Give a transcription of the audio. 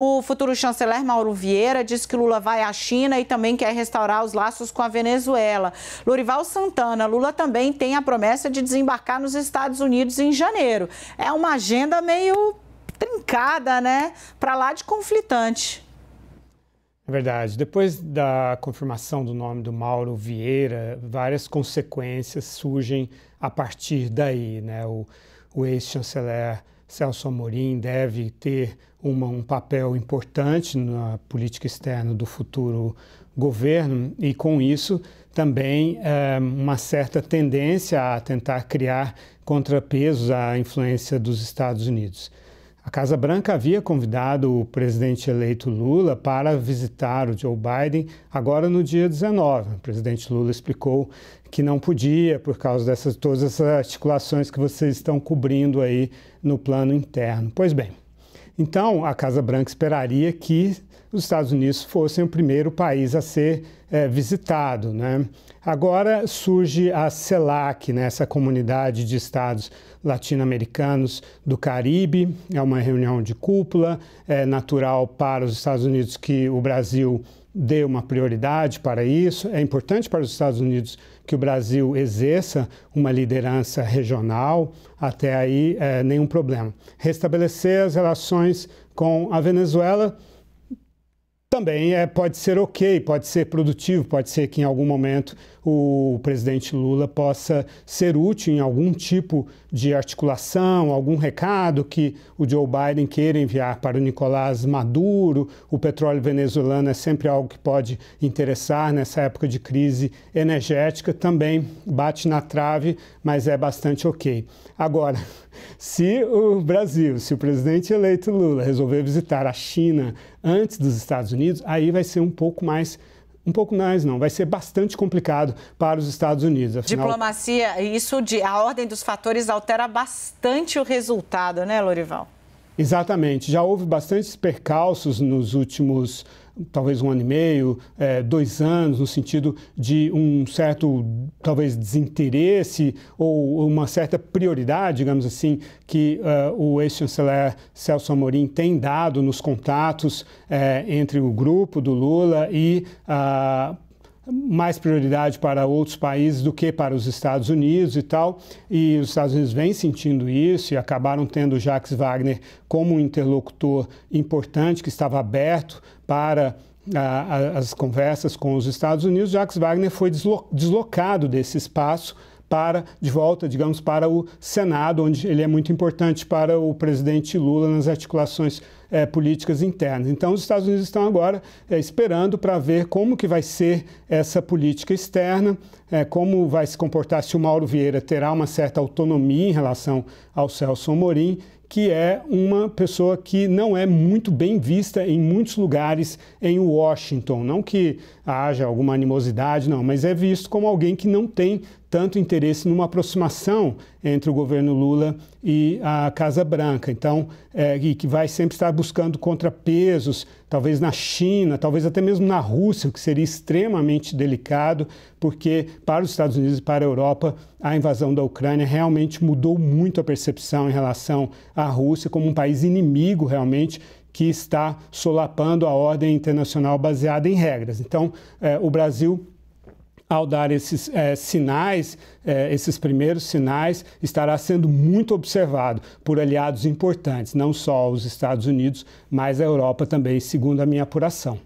O futuro chanceler Mauro Vieira diz que Lula vai à China e também quer restaurar os laços com a Venezuela. Lorival Santana, Lula também tem a promessa de desembarcar nos Estados Unidos em janeiro. É uma agenda meio trincada, né? Para lá de conflitante. É verdade. Depois da confirmação do nome do Mauro Vieira, várias consequências surgem a partir daí, né? O ex-chanceler Celso Amorim deve ter um papel importante na política externa do futuro governo e, com isso, também uma certa tendência a tentar criar contrapesos à influência dos Estados Unidos. A Casa Branca havia convidado o presidente eleito Lula para visitar o Joe Biden agora no dia 19. O presidente Lula explicou que não podia por causa todas essas articulações que vocês estão cobrindo aí no plano interno. Pois bem, então a Casa Branca esperaria que os Estados Unidos fossem o primeiro país a ser visitado, né? Agora surge a CELAC, né, essa comunidade de estados latino-americanos do Caribe, é uma reunião de cúpula, é natural para os Estados Unidos que o Brasil dê uma prioridade para isso, é importante para os Estados Unidos que o Brasil exerça uma liderança regional, até aí nenhum problema. Restabelecer as relações com a Venezuela também pode ser ok, pode ser produtivo, pode ser que em algum momento o presidente Lula possa ser útil em algum tipo de articulação, algum recado que o Joe Biden queira enviar para o Nicolás Maduro. O petróleo venezuelano é sempre algo que pode interessar nessa época de crise energética, também bate na trave, mas é bastante ok. Agora, se o Brasil, se o presidente eleito Lula resolver visitar a China antes dos Estados Unidos, aí vai ser vai ser bastante complicado para os Estados Unidos. Afinal, diplomacia, a ordem dos fatores altera bastante o resultado, né, Lorival? Exatamente. Já houve bastantes percalços nos últimos, talvez 1 ano e meio, 2 anos, no sentido de um certo, talvez, desinteresse ou uma certa prioridade, digamos assim, que o ex-chanceler Celso Amorim tem dado nos contatos entre o grupo do Lula e mais prioridade para outros países do que para os Estados Unidos e tal. E os Estados Unidos vêm sentindo isso e acabaram tendo o Jacques Wagner como um interlocutor importante que estava aberto para as conversas com os Estados Unidos. Jacques Wagner foi deslocado desse espaço de volta, digamos, para o Senado, onde ele é muito importante para o presidente Lula nas articulações políticas internas. Então, os Estados Unidos estão agora esperando para ver como que vai ser essa política externa, como vai se comportar, se o Mauro Vieira terá uma certa autonomia em relação ao Celso Amorim, que é uma pessoa que não é muito bem vista em muitos lugares em Washington. Não que haja alguma animosidade, não, mas é visto como alguém que não tem tanto interesse numa aproximação entre o governo Lula e a Casa Branca. Então, e que vai sempre estar buscando contrapesos, talvez na China, talvez até mesmo na Rússia, o que seria extremamente delicado, porque para os Estados Unidos e para a Europa, a invasão da Ucrânia realmente mudou muito a percepção em relação à Rússia como um país inimigo realmente, que está solapando a ordem internacional baseada em regras. Então, o Brasil, ao dar esses sinais, esses primeiros sinais, estará sendo muito observado por aliados importantes, não só os Estados Unidos, mas a Europa também, segundo a minha apuração.